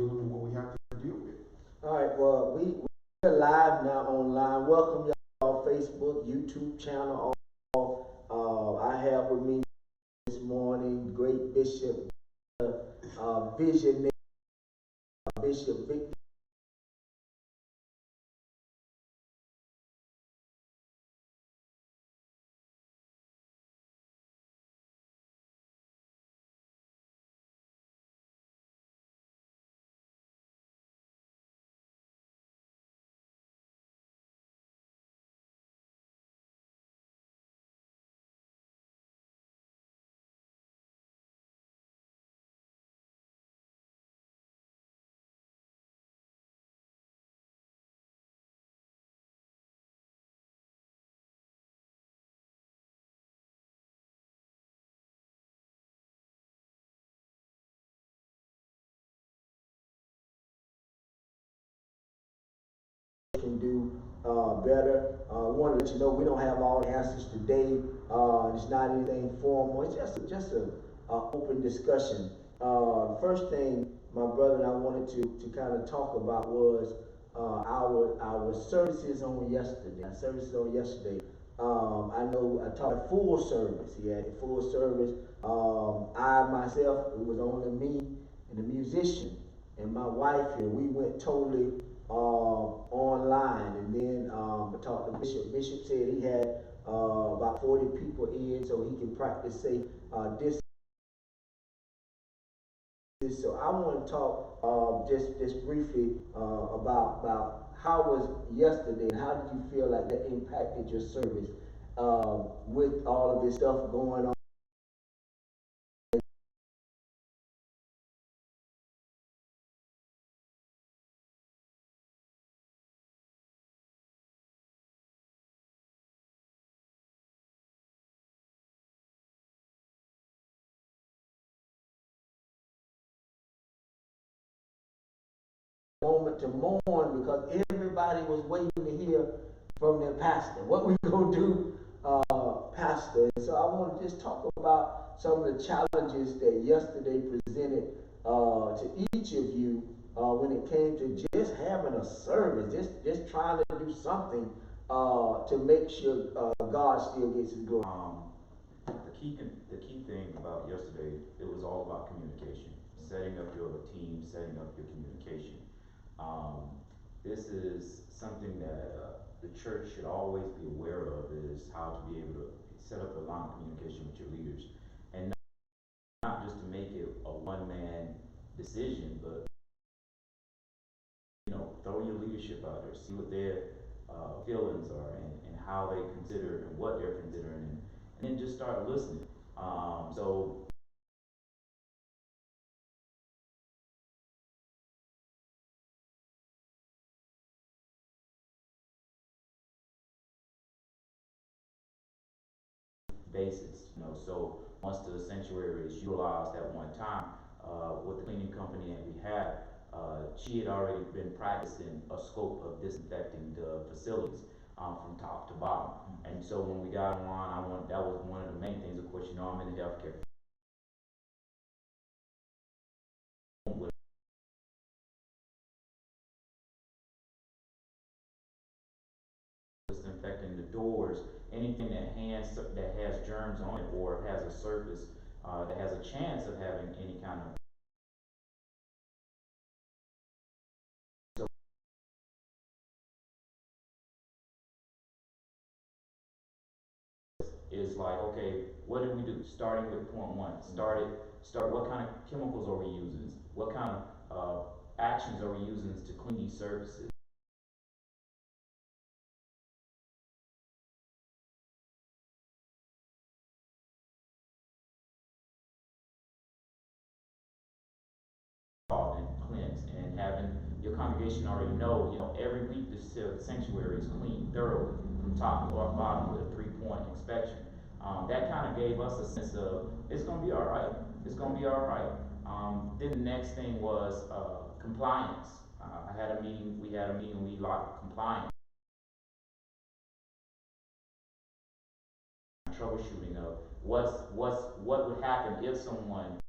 dealing with what we have to deal with. All right, well, we're live now online. Welcome y'all, Facebook, YouTube channel. I have with me this morning great Bishop, visionary, Bishop Victor. Can do better. Want to let you know we don't have all the answers today. It's not anything formal. It's just a open discussion. First thing my brother and I wanted to kind of talk about was our services on yesterday. I know I taught a full service. He had a full service. I myself, it was only me and the musician and my wife here. We went totally online, and then I talked to Bishop. Bishop said he had about 40 people in, so he can practice safe distance. So I want to talk just briefly about how was yesterday, and how did you feel like that impacted your service with all of this stuff going on. Moment to mourn because everybody was waiting to hear from their pastor. What we gonna do, pastor? And so I want to just talk about some of the challenges that yesterday presented to each of you when it came to just having a service, just trying to do something to make sure God still gets His glory. The key thing about yesterday, it was all about communication, setting up your team, setting up your communication. This is something that the church should always be aware of, is how to be able to set up a line of communication with your leaders, and not just to make it a one-man decision, but throw your leadership out there, see what their feelings are, and how they consider and what they're considering, and then just start listening. So basis, so once the sanctuary is utilized at one time, with the cleaning company that we had, she had already been practicing a scope of disinfecting the facilities from top to bottom. And so when we got online, that was one of the main things. Of course, I'm in the healthcare disinfecting the doors, anything that has germs on it or has a surface that has a chance of having any kind of is like, okay, what did we do? Starting with point one, start what kind of chemicals are we using? What kind of actions are we using to clean these surfaces? And cleanse, and having your congregation already know, every week the sanctuary is cleaned thoroughly from top to bottom with a 3-point inspection. That kind of gave us a sense of it's going to be all right. It's going to be all right. Then the next thing was compliance. We had a meeting. We locked compliance, troubleshooting of what would happen if someone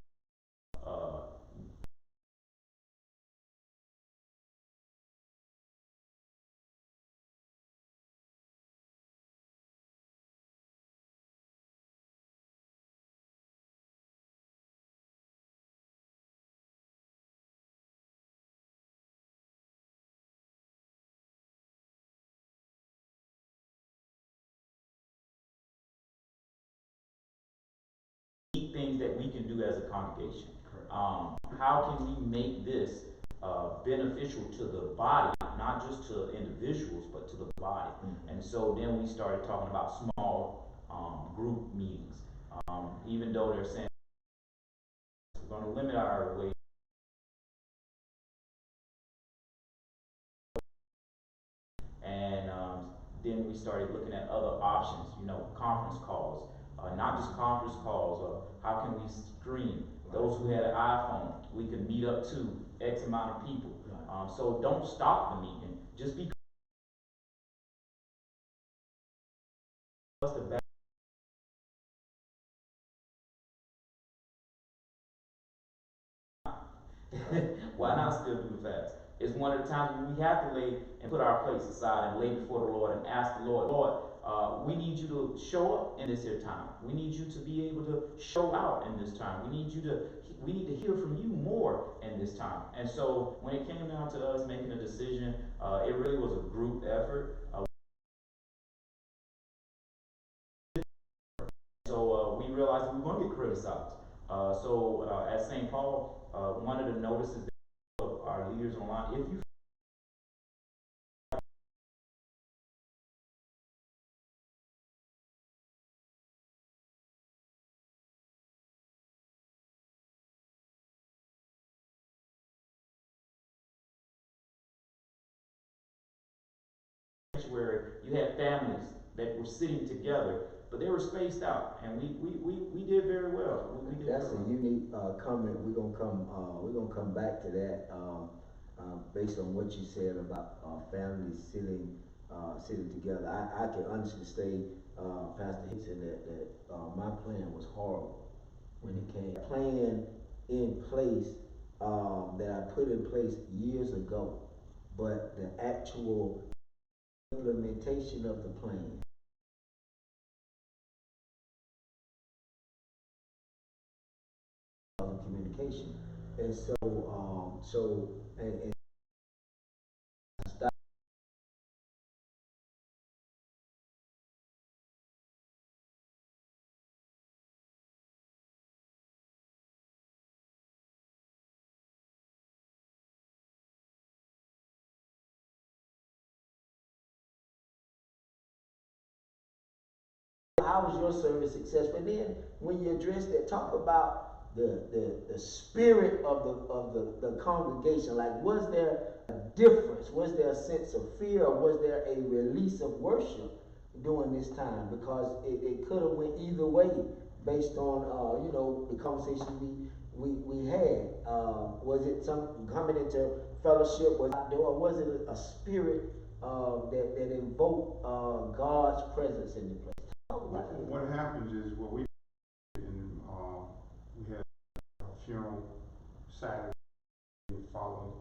do as a congregation. Correct. How can we make this beneficial to the body, not just to individuals, but to the body? And so then we started talking about small group meetings. Even though they're saying we're going to limit our way, and then we started looking at other options, conference calls, not just conference calls, how can we stream? Those who had an iPhone, we could meet up to X amount of people. So don't stop the meeting, just because the back. Why not still do the fast? It's one of the times when we have to lay and put our plates aside and lay before the Lord and ask the Lord, we need you to show up in this here time. We need you to be able to show out in this time. We need to hear from you more in this time. And so when it came down to us making a decision, it really was a group effort. So we realized we were going to get criticized. So at St. Paul, one of the notices of our leaders online, if you where you had families that were sitting together, but they were spaced out, and we did very well. That's a unique comment. We're gonna come back to that based on what you said about families sitting together. I can honestly say, Pastor Hickson, that my plan was horrible when it came. Plan in place that I put in place years ago, but the actual implementation of the plan of communication. And and stop. How was your service successful? And then when you address that, talk about the spirit of the congregation. Like, was there a difference? Was there a sense of fear, or was there a release of worship during this time? Because it could have went either way based on the conversation we had. Was it some coming into fellowship, or was it a spirit that invoked God's presence in the place? What happens is we had a funeral Saturday following.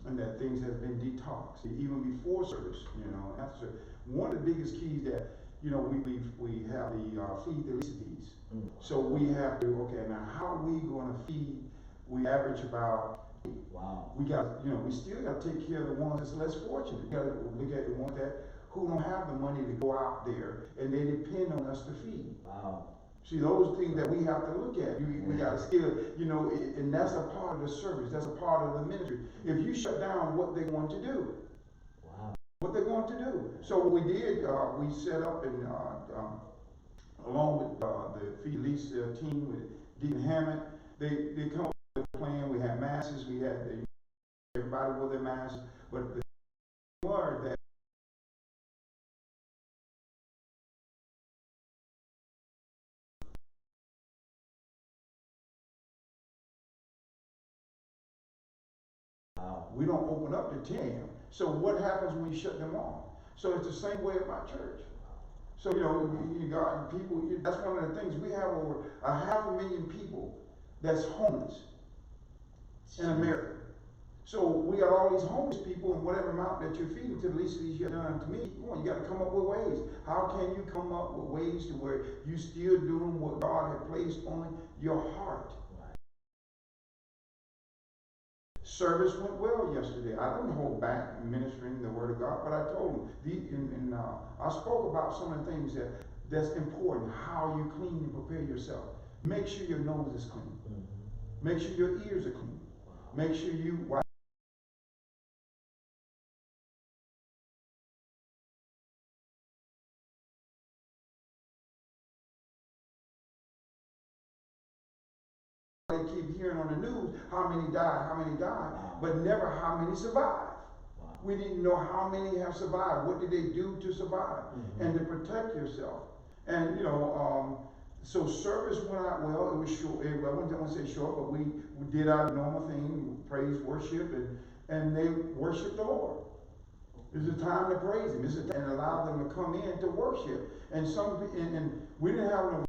And that things have been detoxed even before service, after service. One of the biggest keys that we have the feed the least of these. So we have to, okay, now how are we going to feed? We average about. Wow. We still got to take care of the ones that's less fortunate. We got to look at the ones who don't have the money to go out there and they depend on us to feed. Wow. See, those things that we have to look at. We got to still, and that's a part of the service. That's a part of the ministry. If you shut down, what they're going to do? Wow. What they're going to do. So what we did, we set up and along with the Feed Lease team with Deacon Hammond, they come up with a plan. We had masses. We had everybody wore their masks, but the word that. We don't open up to 10 a.m. So what happens when you shut them off? So it's the same way at my church. So, you know, you got people, that's one of the things, we have over 500,000 people that's homeless in America. So we got all these homeless people, and whatever amount that you're feeding to the least of these you have done to me, come on, you gotta come up with ways. How can you come up with ways to where you still doing what God had placed on your heart? Service went well yesterday. I didn't hold back ministering the word of God, but I told them, I spoke about some of the things that's important, how you clean and prepare yourself. Make sure your nose is clean. Make sure your ears are clean. Make sure you wipe. They keep hearing on the news how many died, but never how many survived. We didn't know how many have survived. What did they do to survive and to protect yourself? And so service went out well. It was short. I wouldn't want to say short, but we did our normal thing, praise, worship, and they worshiped the Lord. It was a time to praise Him. And allow them to come in to worship. And we didn't have no.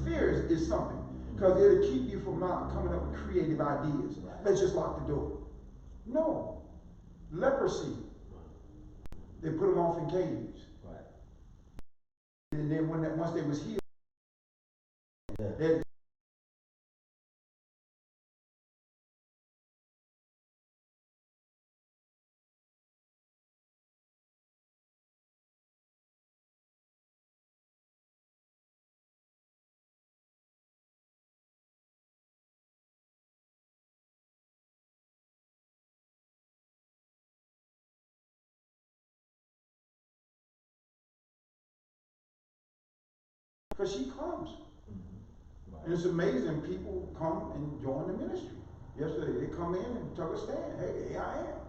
Fear is something, because it'll keep you from not coming up with creative ideas. Let's just lock the door. No. Leprosy. They put them off in caves. And then once they was healed, they because she comes. And it's amazing, people come and join the ministry. Yesterday, they come in and took a stand. Hey, here I am.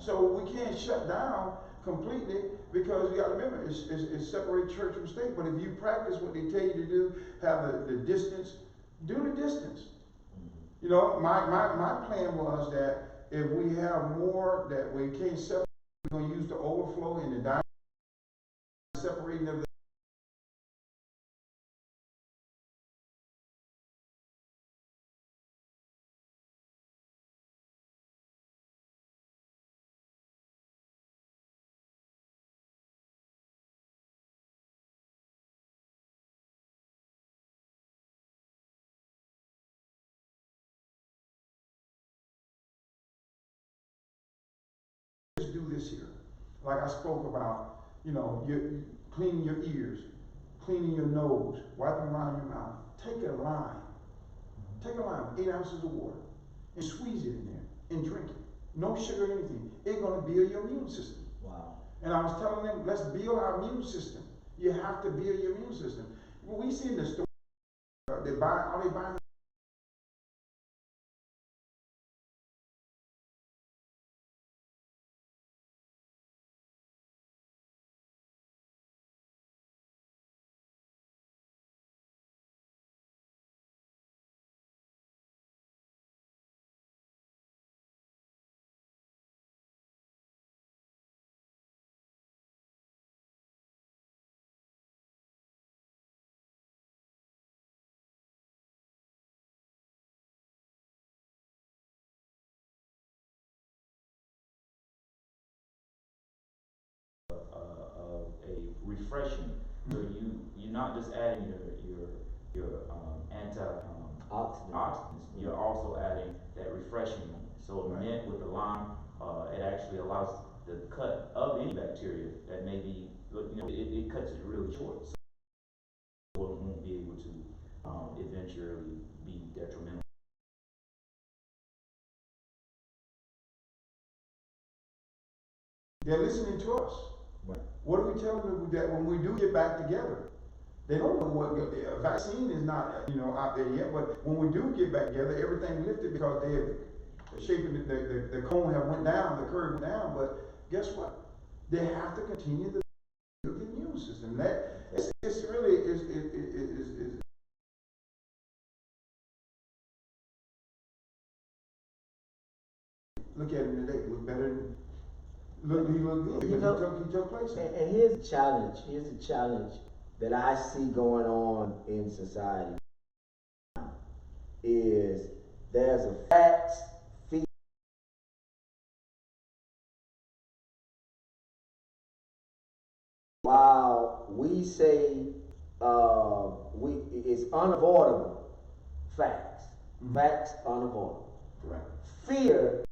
So we can't shut down completely, because you got to remember, it's separate church from state. But if you practice what they tell you to do, have the distance, do the distance. You know, my plan was that if we have more that we can't separate, we're going to use the overflow and the diamond separating of the. Do this here, like I spoke about, you cleaning your ears, cleaning your nose, wiping around your mouth. Take a lime, 8 ounces of water, and squeeze it in there and drink it. No sugar or anything. It's gonna build your immune system. Wow. And I was telling them, let's build our immune system. You have to build your immune system. When we see in the store, are they buying? Refreshing, where you're not just adding your antioxidants, you're also adding that refreshing. So mint with the lime, it actually allows the cut of any bacteria that may be, it cuts it really short, so it won't be able to eventually be detrimental. They're listening to us. Right. What do we tell them that when we do get back together? They don't know what, a vaccine is not, out there yet, but when we do get back together, everything lifted because they have shaping, the cone have went down, the curve went down, but guess what? They have to continue to build the immune system. It's really, look at him today, look better than, he looked good, because he took place. And here's a challenge that I see going on in society is there's a facts feed. While we say it's unavoidable, facts, facts unavoidable. Right. Fear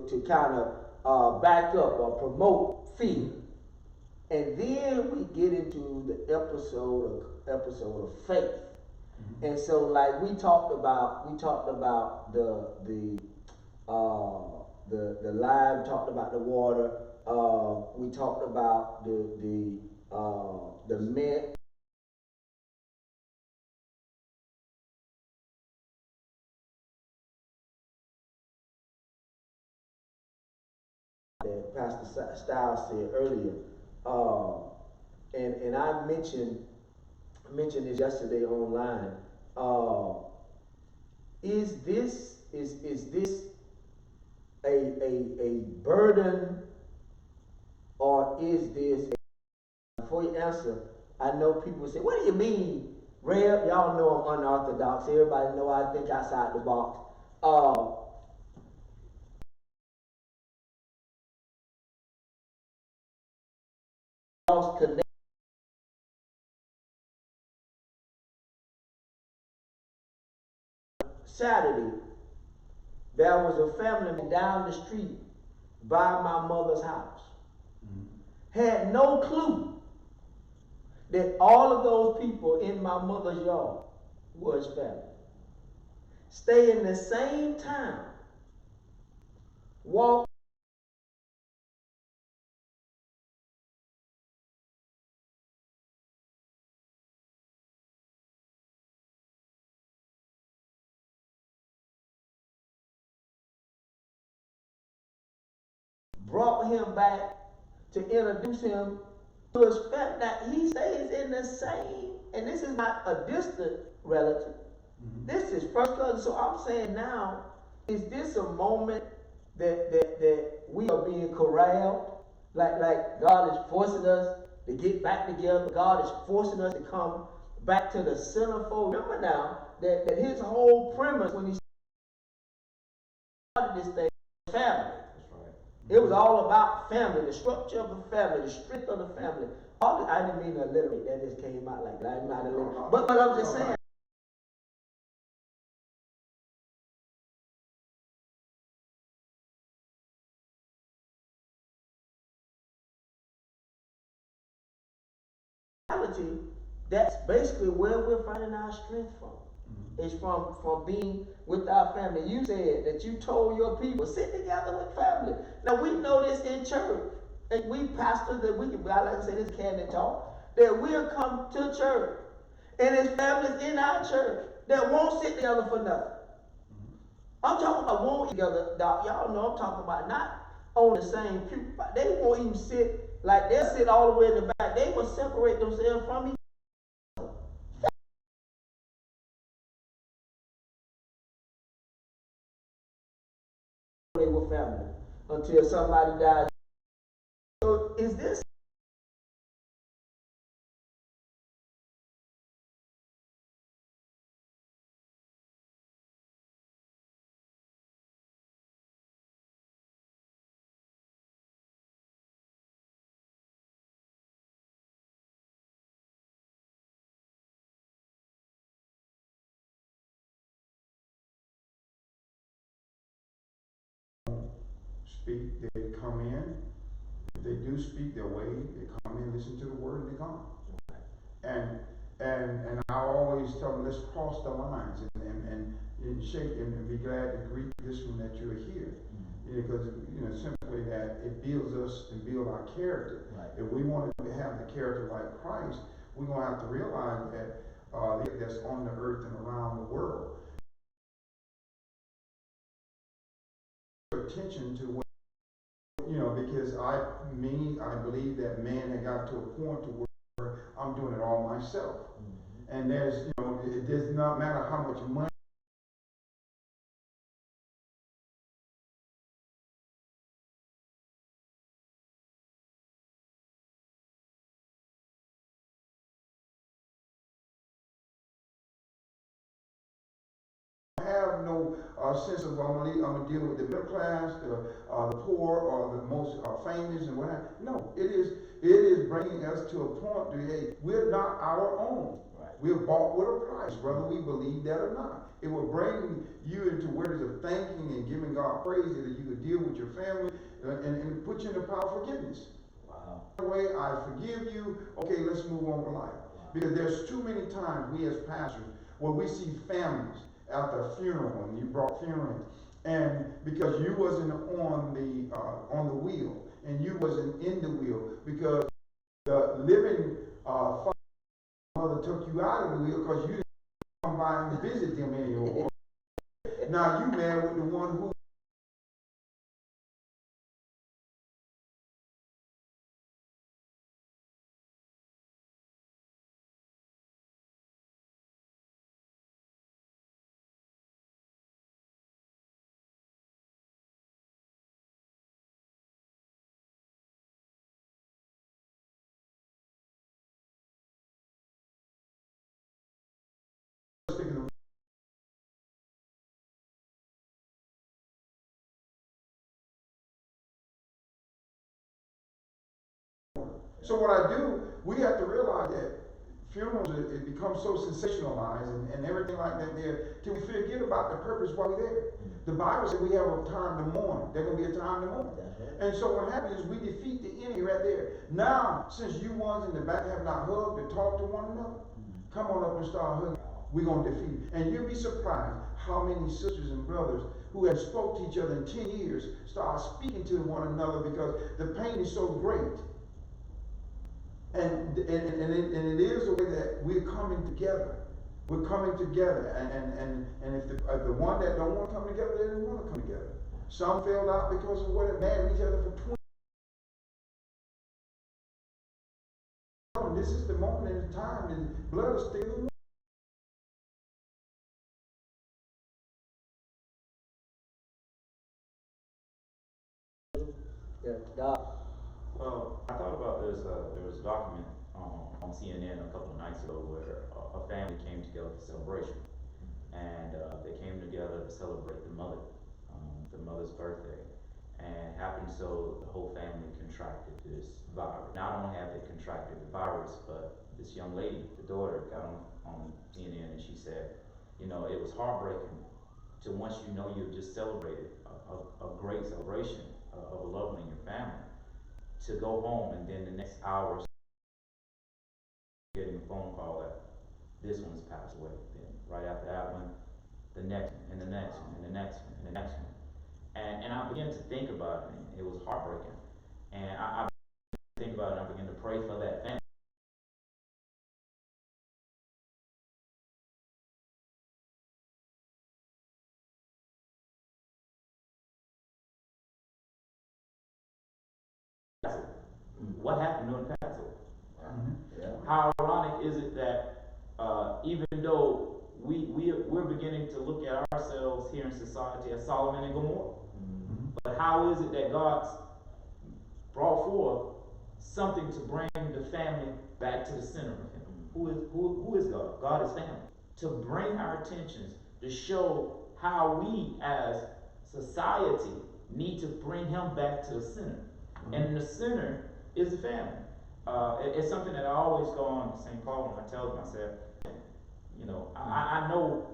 to kind of back up or promote fear. And then we get into the episode of faith. Mm-hmm. And so, like we talked about the lime, talked about the water. We talked about the mint. That Pastor Stiles said earlier, and I mentioned this yesterday online. Is this a burden, or is this? Before you answer, I know people say, "What do you mean, Rev?" Y'all know I'm unorthodox. Everybody know I think outside the box. Saturday, there was a family down the street by my mother's house. Mm-hmm. Had no clue that all of those people in my mother's yard was family. Stay in the same town, walk brought him back to introduce him to his family. Now he stays in the same, and this is not a distant relative. Mm-hmm. This is first cousin. So I'm saying now, is this a moment that we are being corralled? Like God is forcing us to get back together. God is forcing us to come back to the centerfold. Remember now that his whole premise when he started this thing was family. It was all about family, the structure of the family, the strength of the family. I didn't mean to alliterate, that just came out like that. I'm not alliterating. But I'm just saying. That's basically where we're finding our strength from. Mm-hmm. It's from being with our family. You said that you told your people, sit together with family. Now we know this in church. And we pastors that we can, like I said, this candid talk, that we'll come to church. And there's families in our church that won't sit together for nothing. Mm-hmm. I'm talking about won't together, Doc. Y'all know I'm talking about not on the same pew. They won't even sit, like they'll sit all the way in the back. They will separate themselves from each other. They were family until somebody died. So is this speak, they come in. If they do speak, they'll wait. They come in, listen to the word, and they're gone. And And I always tell them, let's cross the lines and shake and be glad to greet this one that you're here. Because simply that it builds us and build our character. Right. If we want to have the character like Christ, we're going to have to realize that that's on the earth and around the world. Attention to what, because I believe that man had got to a point to where I'm doing it all myself. And it does not matter how much money have no sense of I'm gonna deal with the middle class, the poor, or the most famous and whatever. No, it is bringing us to a point to, hey, we're not our own. Right. We're bought with a price, whether we believe that or not. It will bring you into words of thanking and giving God praise that you could deal with your family and put you in the power of forgiveness. Wow. Way I forgive you. Okay, let's move on with life. Because there's too many times we as pastors where we see families after a funeral and you brought funeral in, and because you wasn't on the wheel and you wasn't in the wheel because the living mother took you out of the wheel because you didn't come by and visit them anymore. Now you mad with the one who So what I do, we have to realize that funerals, it becomes so sensationalized and everything like that there, till we forget about the purpose why we're there. The Bible says we have a time to mourn. There's going to be a time to mourn. And so what happens is we defeat the enemy right there. Now, since you ones in the back have not hugged and talked to one another, come on up and start hugging. We're going to defeat it. And you'll be surprised how many sisters and brothers who have spoke to each other in 10 years start speaking to one another because the pain is so great. And it is the way that we're coming together. We're coming together, and if the one that don't want to come together, they don't want to come together. Some failed out because of what it married each other for 20 years. This is the moment in time that blood is sticking. Well, I thought about this. There was a document on CNN a couple of nights ago where a family came together for celebration, and they came together to celebrate the mother's birthday, and happened so the whole family contracted this virus. Not only have they contracted the virus, but this young lady, the daughter, got on CNN and she said, it was heartbreaking to once you've just celebrated a great celebration of a loved one in your family, to go home and then the next hour getting a phone call that this one has passed away. Then right after that one, the next one, and the next one, and the next one, and the next one. And I began to think about it, and it was heartbreaking. And I began to think about it, and I began to pray for that family. What happened during Passover? Yeah. How ironic is it that even though we're beginning to look at ourselves here in society as Solomon and Gomorrah, but how is it that God's brought forth something to bring the family back to the center of Him? Who is God? God is family. To bring our attentions, to show how we as society need to bring Him back to the center. And the center is the family. It's something that I always go on St. Paul and I tell myself, I know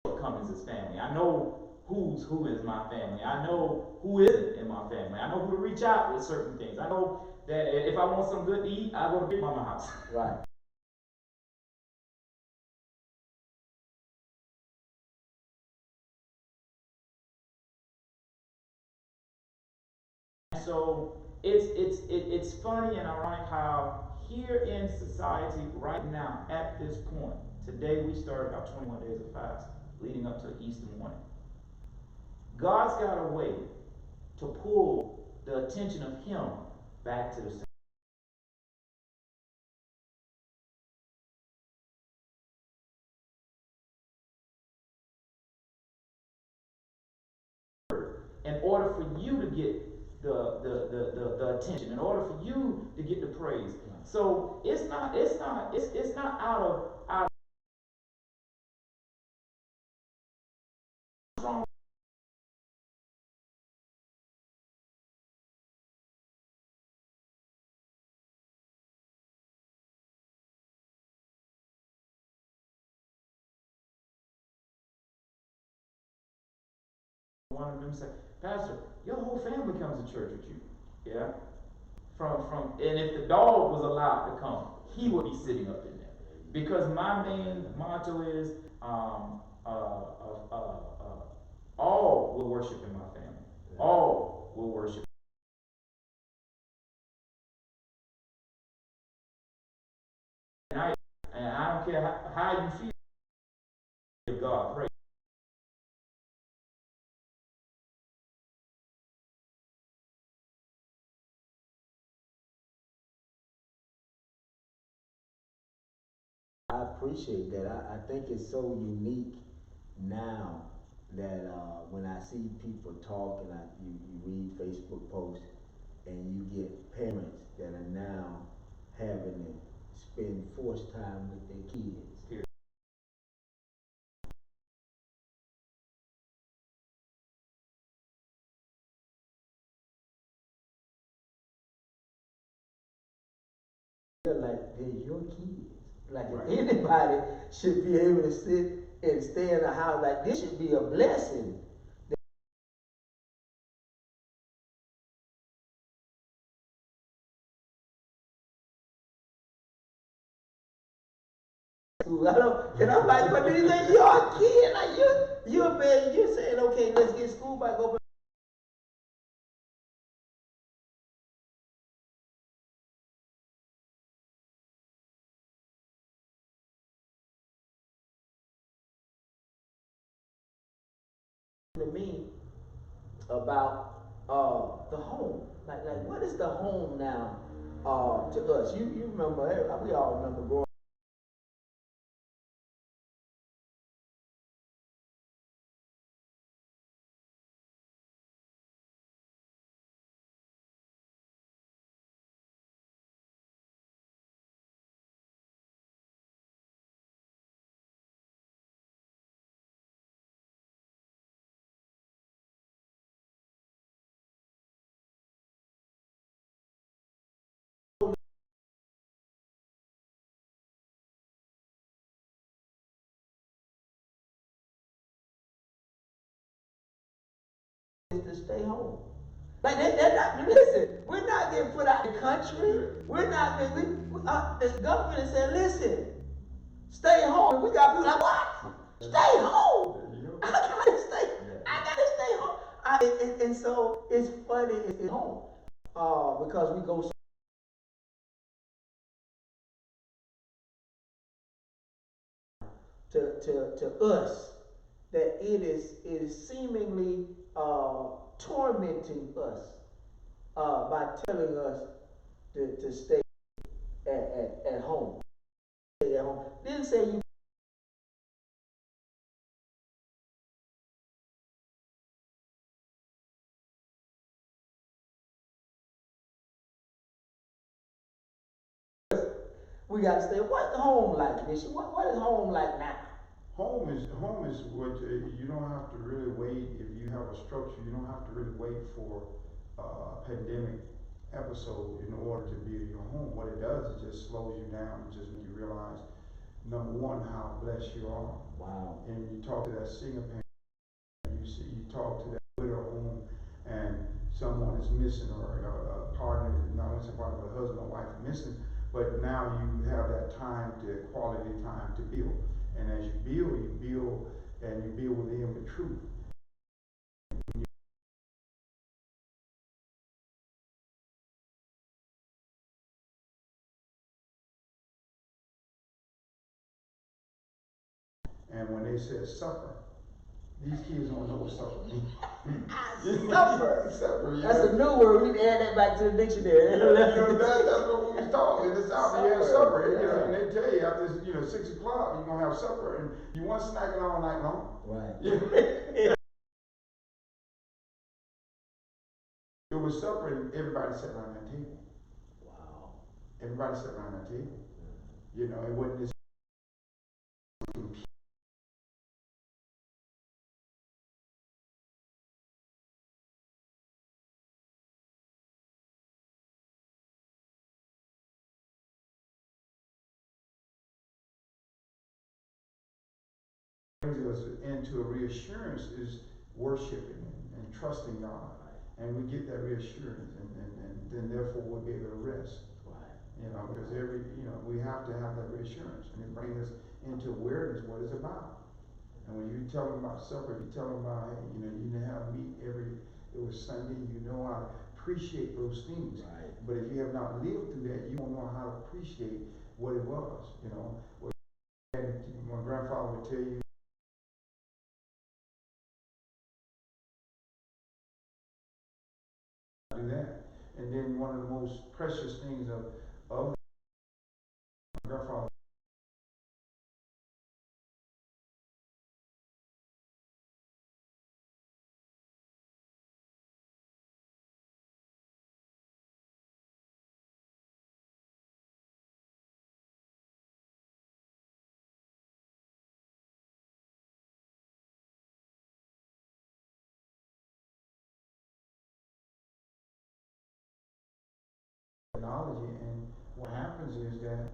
shortcomings as family. I know who is my family. I know who isn't in my family. I know who to reach out with certain things. I know that if I want some good to eat, I go to Big Mama house. Right. So it's funny and ironic how here in society right now at this point, today we started our 21 days of fast leading up to Easter morning. God's got a way to pull the attention of Him back to the center. In order for you to get the attention, in order for you to get the praise. So it's not out of strong. One of them said, Pastor, your whole family comes to church with you. Yeah. And if the dog was allowed to come, he would be sitting up in there. Because my main motto is all will worship in my family. All will worship. And I don't care how you feel, give God praise. I appreciate that. I think it's so unique now that when I see people talk and you read Facebook posts and you get parents that are now having to spend forced time with their kids. They're like they're your kids. Like Right. if anybody should be able to sit and stay in a house, like this should be a blessing. I don't, and I'm like, but these are your kid. Like you're man, you're saying, okay, let's get school back open. To me about the home. Like what is the home now to us? You remember, we all remember growing to stay home. Like they're not, listen, we're not getting put out of the country. We're not the government is saying, listen, stay home. We got people like, what? Stay home. I gotta stay home. And so it's funny, it's home. Because we go so to us that it is seemingly tormenting us by telling us to stay at home. Stay at home. Didn't say you. We got to stay. What's home like, Bishop? What is home like now? Home is what you don't have to really wait. If you have a structure, you don't have to really wait for a pandemic episode in order to build your home. What it does is just slows you down and just make you realize, number one, how blessed you are. Wow. And you talk to that single parent, you talk to that widow home, and someone is missing, or partner, not only a partner, but a husband or wife missing, but now you have that time to, quality time to build. And as you build, and you build within the truth. And when they said supper, these kids don't know what supper means. Supper. Supper, yeah. That's a new word. We need to add that back to the dictionary. That's what we was taught in the South. You have supper, Yeah. you know, and they tell you after 6 o'clock you're gonna have supper, and you want snacking all night long. Right. Yeah. It was supper, and everybody sat around that table. Wow. Everybody sat around that table. You know, it wasn't this. Brings us into a reassurance is worshiping and trusting God, and we get that reassurance, and then therefore we'll be able to rest. Right. You know, because we have to have that reassurance, and it brings us into awareness what it's about. And when you tell them about supper, you tell them about, hey, you didn't have meat it was Sunday, you know how to appreciate those things. Right. But if you have not lived through that, you won't know how to appreciate what it was, you know. My grandfather would tell you, do that. And then one of the most precious things of my grandfather technology, and what happens is that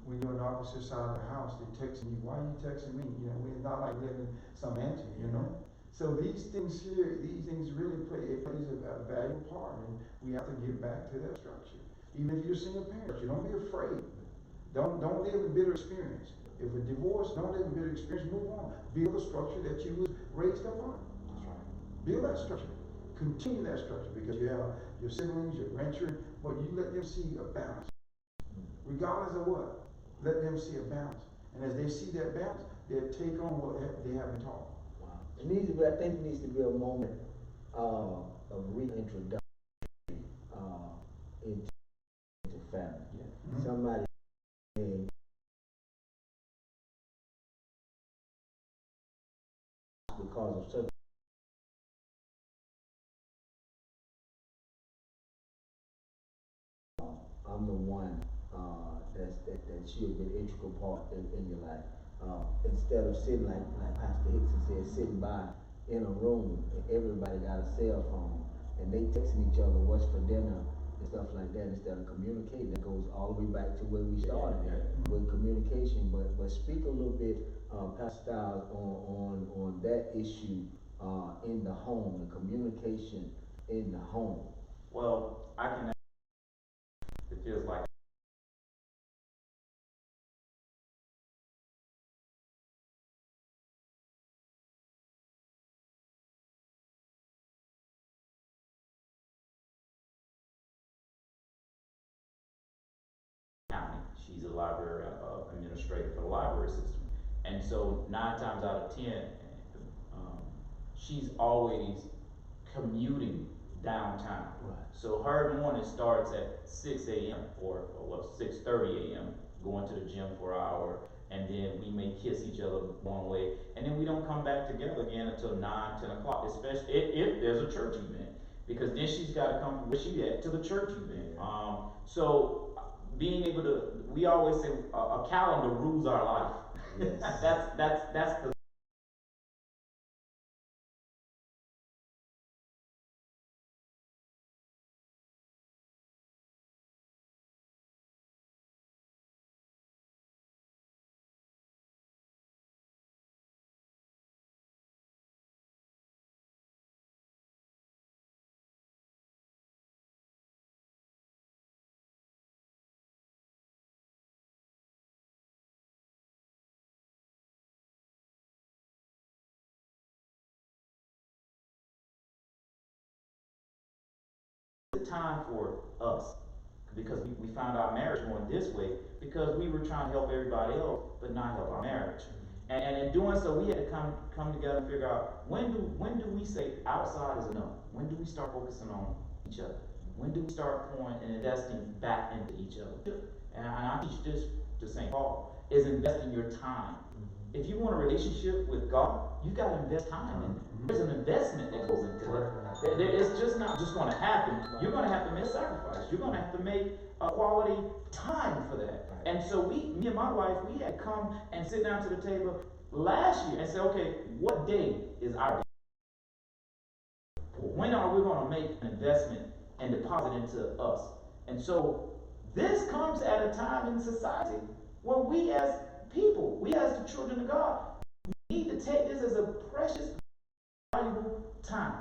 when you're on the opposite side of the house, they're texting you, why are you texting me? You know, we're not like living some mansion, you know? So these things really plays a valuable part, and we have to get back to that structure. Even if you're a single parent, you don't be afraid. Don't live in bitter experience. If a divorce, don't live in bitter experience, move on. Build a structure that you was raised upon. That's right. Build that structure. Continue that structure, because you have your siblings, your grandchildren, but you let them see a balance. Regardless of what, let them see a balance. And as they see that balance, they'll take on what they have been taught. Wow. I think it needs to be a moment of reintroduction into family. Yeah. Mm-hmm. Somebody because of certain I'm the one that should be an integral part in your life. Instead of sitting like Pastor Hickson said, sitting by in a room and everybody got a cell phone and they texting each other what's for dinner and stuff like that, instead of communicating. That goes all the way back to where we started with communication. But speak a little bit, Pastor Styles, on that issue in the home, the communication in the home. Well, it feels like county. She's a library administrator for the library system. And so 9 times out of 10, she's always commuting downtown. Right. So her morning starts at 6 a.m. or 6:30 a.m. going to the gym for an hour, and then we may kiss each other one way, and then we don't come back together again until 9, 10 o'clock, especially if there's a church event, because then she's got to come where she at to the church event. So being able to, we always say a calendar rules our life. Yes. that's the time for us, because we found our marriage going this way, because we were trying to help everybody else, but not help our marriage. And in doing so, we had to come together and figure out, when do we say outside is enough? When do we start focusing on each other? When do we start pouring and investing back into each other? And I teach this to St. Paul, is investing your time. If you want a relationship with God, you got to invest time in it. There's an investment that goes into it. It's just not just going to happen. You're going to have to make a sacrifice. You're going to have to make a quality time for that. And so me and my wife, we had come and sit down to the table last year and say, okay, what day is our day? When are we going to make an investment and deposit into us? And so this comes at a time in society where we as people, we as the children of God, need to take this as a precious, valuable time.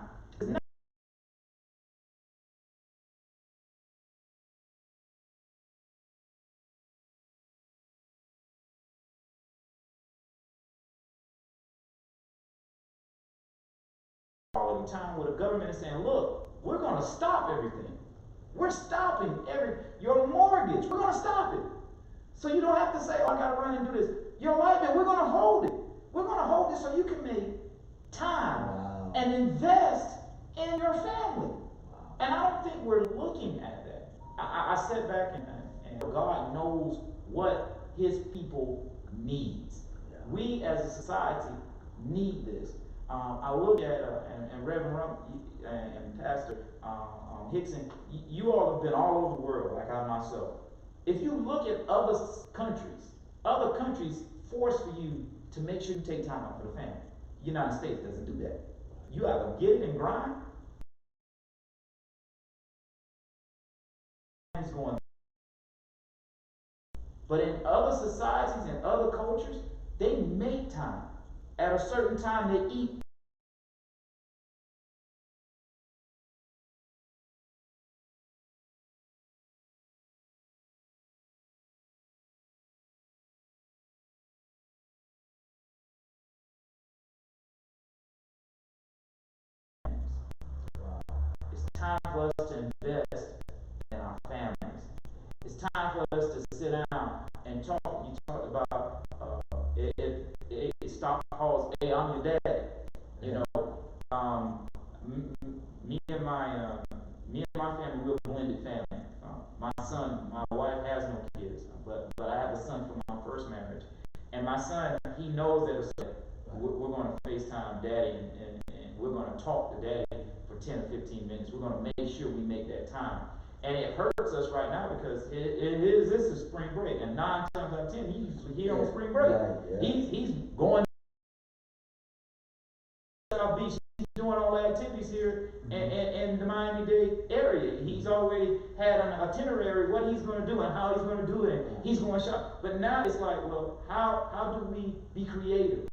Quality time where the government is saying, look, we're going to stop everything. We're stopping your mortgage. We're going to stop it. So you don't have to say, oh, I got to run and do this. Your life, man, we're going to hold it. We're going to hold it so you can make time and invest in your family. And I don't think we're looking at that. I sat back and God knows what his people needs. We as a society need this. I look at, and Reverend Rumph and Pastor Hickson, you all have been all over the world, like I myself. If you look at other countries force for you to make sure you take time out for the family. The United States doesn't do that. You either get it and grind, it's going. But in other societies and other cultures, they make time. At a certain time, they eat. It's time for us to invest in our families. It's time for us to sit down and talk. You talked about it stop calls. Hey, I'm your dad. Me and my family, we're a blended family. My wife has no kids, but I have a son from my first marriage, and my son, he knows that we're going to FaceTime Daddy, and we're going to talk to Daddy for 10 or 15 minutes. We're going to make sure we make that time. And it hurts us right now because this is spring break, and 9 times out of 10, he's on spring break. He's going to South Beach. He's doing all the activities here in the Miami-Dade area. He's already had an itinerary, what he's going to do and how he's going to do it. And he's going to shop. But now it's like, well, how do we be creative?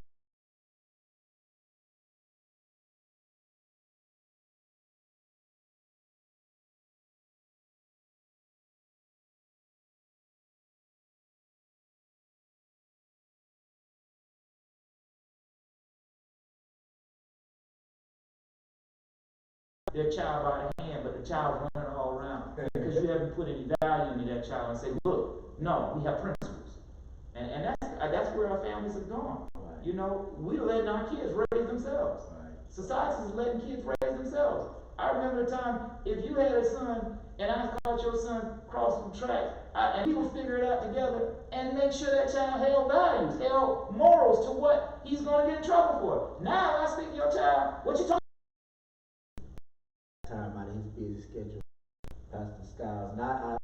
Their child by the hand, but the child's running all around because you haven't put any value into that child and say, look, no, we have principles. And that's where our families have gone. Right. We're letting our kids raise themselves. Right. Society is letting kids raise themselves. I remember the time, if you had a son and I caught your son cross some tracks, and we would figure it out together and make sure that child held values, held morals to what he's going to get in trouble for. Now I speak to your child, what you talking time out of his busy schedule, Pastor Styles. Not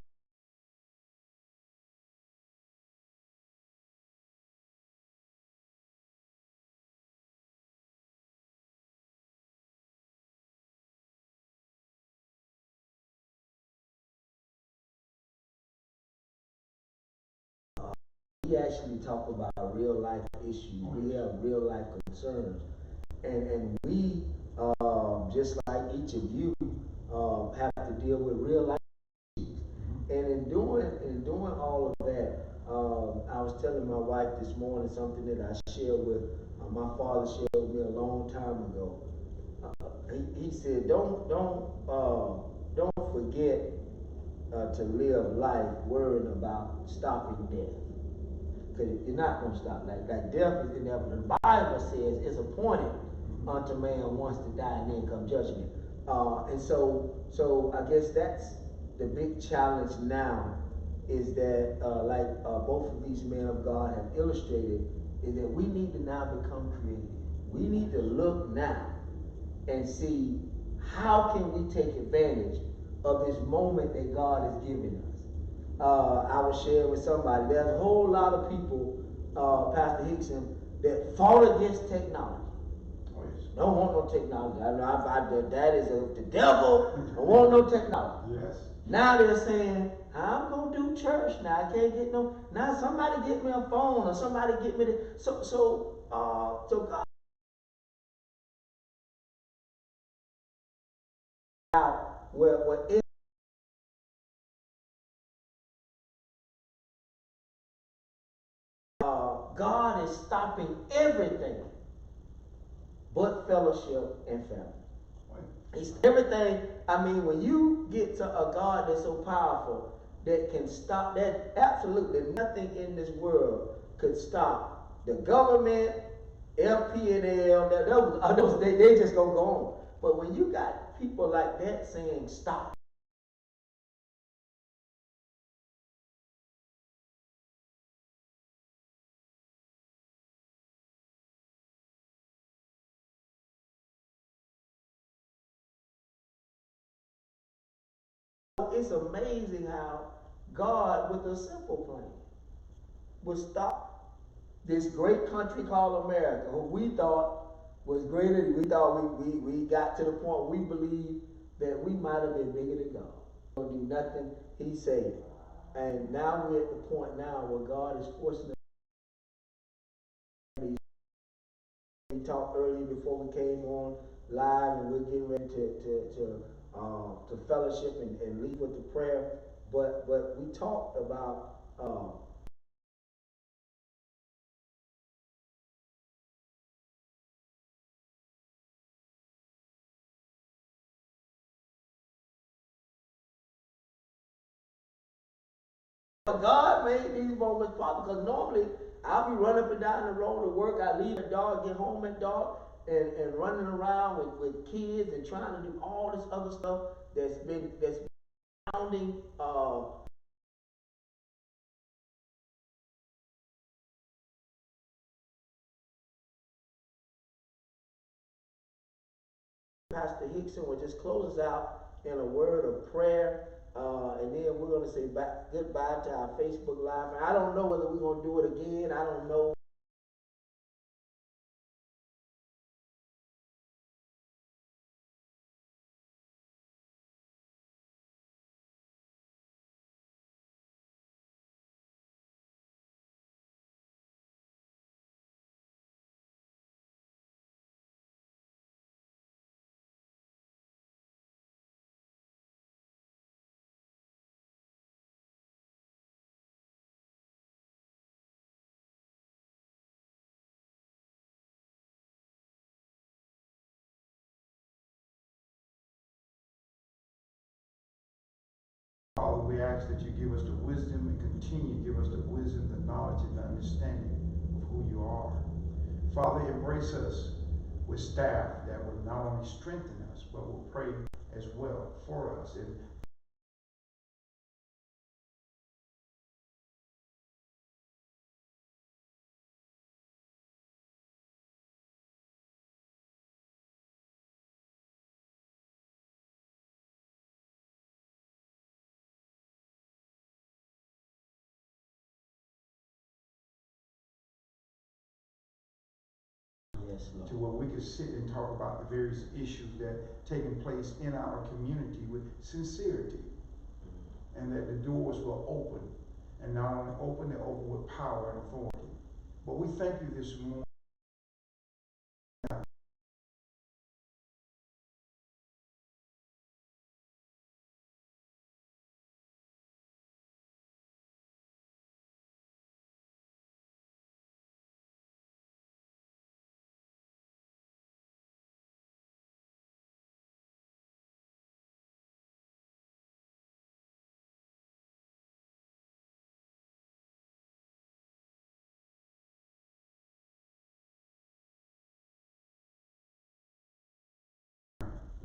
we actually talk about real life issues. We have real life concerns, and we just like each of you have to deal with real life issues. And in doing all of that, I was telling my wife this morning something that I shared with my father shared with me a long time ago. He said, don't don't forget to live life worrying about stopping death. Because you're not going to stop. Like death is inevitable. The Bible says it's appointed unto man once to die and then come judgment. And so I guess that's the big challenge now, is that like both of these men of God have illustrated, is that we need to now become creative. We need to look now and see how can we take advantage of this moment that God has given us. I was sharing with somebody, there's a whole lot of people, Pastor Hickson, that fought against technology. Oh, yes. Don't want no technology. That is the devil. Don't want no technology. Yes. Now they're saying, I'm gonna do church now. I can't get no. Now somebody get me a phone, or somebody get me the. So God out where it, God is stopping everything but fellowship and family. It's everything. I mean, when you get to a God that's so powerful that can stop that, absolutely nothing in this world could stop the government, FP&L. They just gonna go on. But when you got people like that saying stop, it's amazing how God, with a simple plan, would stop this great country called America, who we thought was greater. We thought we got to the point we believed that we might have been bigger than God. Don't do nothing He said. And now we're at the point now where God is forcing us. We talked earlier before we came on live, and we're getting ready to fellowship and leave with the prayer. But we talked about God made these moments possible, because normally I'll be running up and down the road to work. I leave at dark, get home at dark, and running around with kids and trying to do all this other stuff that's sounding Pastor Hickson will just close us out in a word of prayer, and then we're going to say goodbye to our Facebook Live. I don't know whether we're going to do it again. I don't know. Father, we ask that you give us the wisdom and continue to give us the wisdom, the knowledge, and the understanding of who you are. Father, embrace us with staff that will not only strengthen us, but will pray as well for us. And Yes, Lord. to where we could sit and talk about the various issues that are taking place in our community with sincerity, and that the doors will open, and not only open, they're open with power and authority. But we thank you this morning.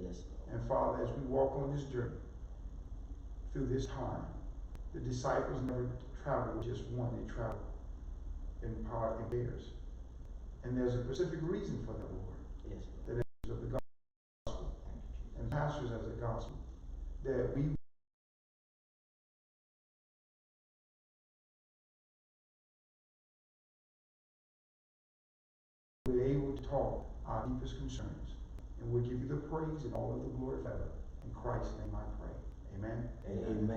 Yes, Lord. And Father, as we walk on this journey through this time, the disciples never traveled with just one, they traveled in pairs. And there's a specific reason for that, Lord. Yes, That is of the gospel, and pastors as the gospel, that we were able to talk our deepest concerns. And we'll give you the praise and all of the glory forever. In Christ's name I pray. Amen. Amen.